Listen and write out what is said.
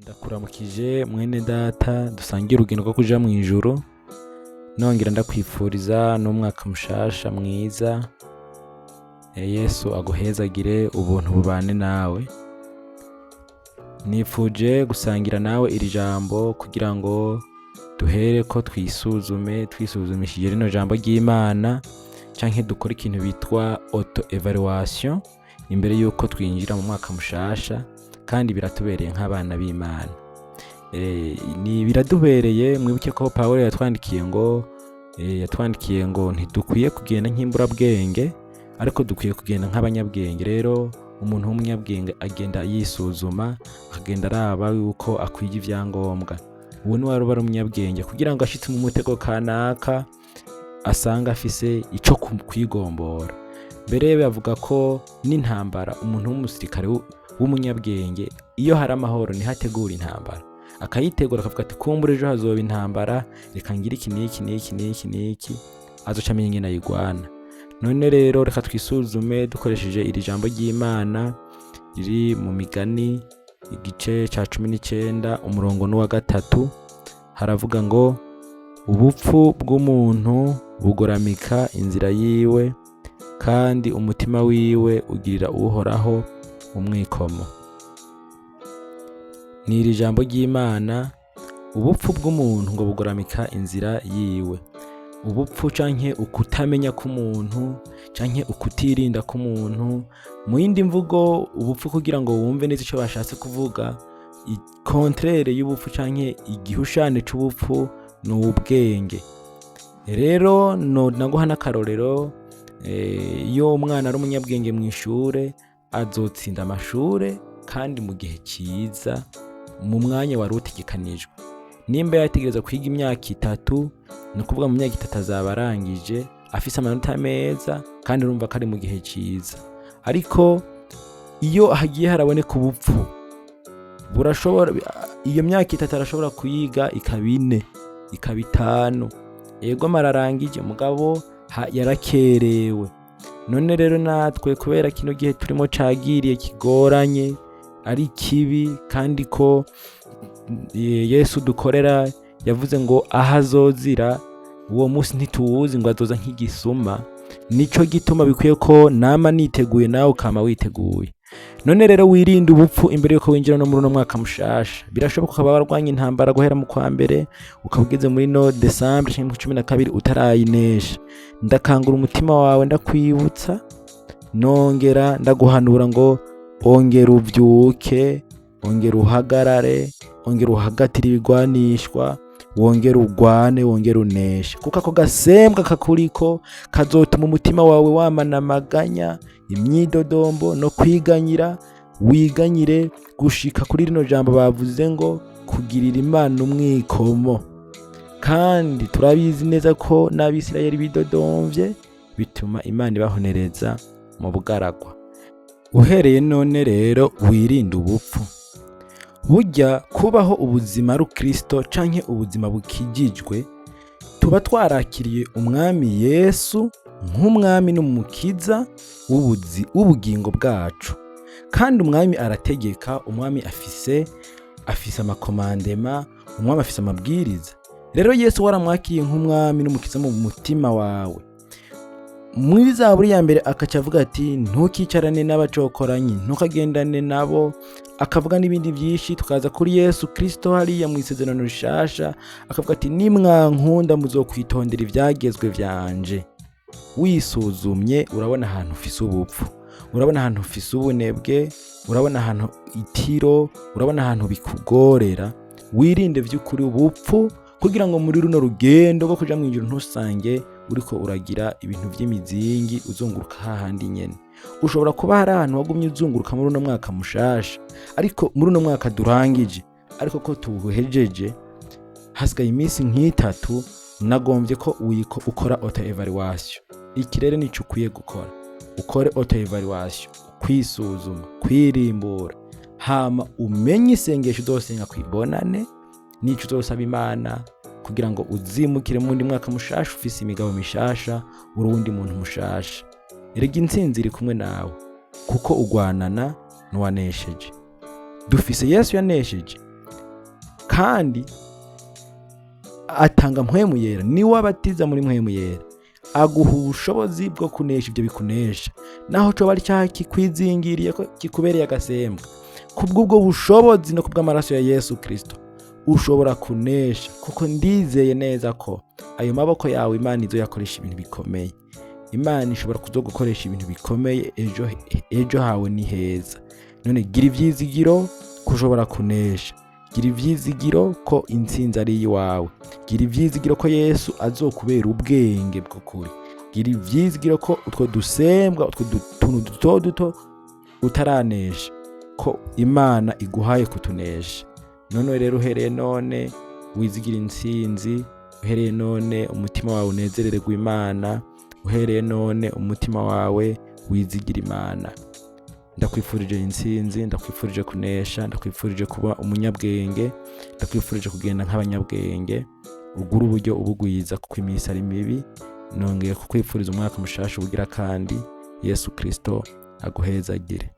Ndakuramukije mwene data dusangiye urugendo rwo kuja mw'ijuru, nongera ndakwifuriza n'umwaka mushasha mwiza. Yesu aguhezagire, ubuntu bubane nawe. Nifuje gusangira nawe iri jambo kugira ngo duhereko twisuzumishije rino jambo ry'Imana, canke dukore ikintu bitwa auto evaluation imbere yuko twinjira mu mwaka mushasha, kandi biratubereye nk'abana b'Imana. Biradubereye. Mwibuke ko Pawulo yatwandikiye ngo ntidukwiye kugenda nk'imburabwenge, ariko dukwiye kugenda nk'abanyabwenge. Rero umuntu w'umunyabwenge agenda yisuzuma, akagenda araba yuko akwiye ivyangombwa. Uwo ni wari umunyabwenge, kugira ngo ashitse mu mutego kanaka asanga afise ico kwigombora. Mbere bavuga ko n'intambara, umuntu w'umusirikare w'umunyabwenge, iyo hari amahoro niho ategura intambara, akayitegura akavuga ati kumbura ejo hazoba intambara, reka ngire iki n'iki, azoca amenya ingene ayigwana. None rero reka twisuzume dukoresheje iri jambo ry'Imana riri mu Migani igice ca 19 umurongo n'uwa 3. Haravuga ngo ubupfu bw'umuntu bugoramika inzira yiwe, kandi umutima wiwe ugirira Uhoraho umwikomo. Ni iri jambo ry'Imana. Ubupfu bw'umuntu ngo bugoramika inzira yiwe. Ubupfu canke ukutamenya k'umuntu, canke ukutirinda k'umuntu. Mu yindi mvugo, ubupfu kugira ngo wumve neza ico bashatse kuvuga, contraire y'ubupfu canke igihushane c'ubupfu ni ubwenge. Rero naguha n'akarorero. Iyo umwana ari umunyabwenge mw'ishure, azotsinda amashure kandi mu gihe ciza, mu mwanya wari utegekanijwe. Nimba yategereza kwiga imyaka 3, ni ukuvuga mu myaka 3 azaba arangije afise amanota meza, kandi urumva ko ari mu gihe ciza. Ariko iyo hagiye haraboneka ubupfu, iyo myaka 3 arashobora kuyiga ikaba 4, ikaba 5. Yego mararangije, mugabo yarakerewe. None rero natwe, kubera kino gihe turimo cagiriye kigoranye, ari kibi, kandi ko Yesu dukorera yavuze ngo aho azozira uwo munsi ntituwuzi, ngo azoza nk'igisuma. Nico gituma bikwiye ko nama niteguye, nawe ukama witeguye. None rero wirinde ubupfu imbere yuko winjira no muri uno mwaka mushasha. Birashoboka ukaba warwanye intambara guhera mu kwa mbere, ukaba ugeze muri no December 12 utarayinesha. Ndakangura umutima wawe, ndakwibutsa, nongera ndaguhanura ngo ongera uvyuke, ongera uhagarare, ongera uhagatire ibigwanishwa, wongera ugwane, wongera uneshe. Kuko ako gasembwa kakuriko kazotuma umutima wawe wamana amaganya, imyidodombo no kwiganyira. Wiganyire gushika kuri rino jambo bavuze ngo kugirira Imana umwikomo. Kandi turabizi neza ko n'Abisirayeli bidodomvye, bituma Imana ibahonereza mu bugaragwa. Uhereye none rero wirinde ubupfu. Burya kubaho ubuzima ari Kristo canke ubuzima bukijijwe, tuba twarakiriye umwami Yesu nk'umwami n'umukiza w'ubugingo bwacu. Kandi umwami arategeka, umwami afise amakomandema, umwami afise amabwiriza. Rero Yesu waramwakiye nk'umwami n'umukiza mu mutima wawe. Muri Zaburi ya mbere akaca avuga ati ntukicarane n'abacokoranyi, ntukagendane nabo. Akavuga n'ibindi byinshi. Tukaza kuri Yesu Kristo hariya mu isezerano rishasha, akavuga ati nimwankunda muzokwitondera ivyagezwe vyanje. Wisuzumye urabona ahantu ufise ubupfu, urabona ahantu ufise ubunebwe, urabona ahantu itiro, urabona ahantu bikugorera. Wirinde vy'ukuri ubupfu, kugira ngo muri runo rugendo rwo kuja mw'ijuru ntusange uriko uragira ibintu vy'imizingi uzunguruka hahandi nyene. Ushobora kuba hari ahantu wagumye uzunguruka muri uno mwaka mushasha, ariko muri uno mwaka durangije, ariko ko tuwuhejeje hasigaye iminsi nk'itatu, nagomvye ko ukora auto evaluation. Iki rero nico ukwiye gukora. Ukore auto evaluation, kwisuzuma, kwirimbura, hama umenye isengesho uzosenga kwibonane, nico uzosaba Imana kugira ngo uzimukire mu wundi mwaka mushasha ufise imigabo mishasha, uri uwundi muntu mushasha. Erega intsinzi iri kumwe nawe, kuko ugwanana n'uwanesheje. Dufise Yesu yanesheje, kandi atanga mpwemu yera, niwe abatiza muri mpwemu yera, aguha ubushobozi bwo kunesha ibyo bikunesha, naho coba ari cyaha kikwizingiriye ko kikubereye agasembwa, kubw'ubwo bushobozi no kubw'amaraso ya Yesu Kristo ushobora kunesha, kuko ndizeye neza ko ayo maboko yawe Imana izoyakoresha ibintu bikomeye. Imana ishobora kuzogukoresha ibintu bikomeye, ejo hawe ni heza. None gira ivyizigiro ko ushobora kunesha, gira ivyizigiro ko intsinzi ari iwawe, gira ivyizigiro ko Yesu azokubera ubwenge bw'ukuri, gira ivyizigiro ko utwo dusembwa, utwo tuntu duto duto utaranesha, ko Imana iguhaye kutunesha. None rero uhereye none wizigira intsinzi, uhereye none umutima wawe unezerererwa Imana, uhereye none umutima wawe wizigira Imana. Ndakwifurije intsinzi, ndakwifurije kunesha, ndakwifurije kuba umunyabwenge, ndakwifurije kugenda nk'abanyabwenge, ugura uburyo ubugwiza kuko iminsi ari mibi. Nongeye kukwifuriza umwaka mushasha ubugira kandi Yesu Kristo aguhezagire.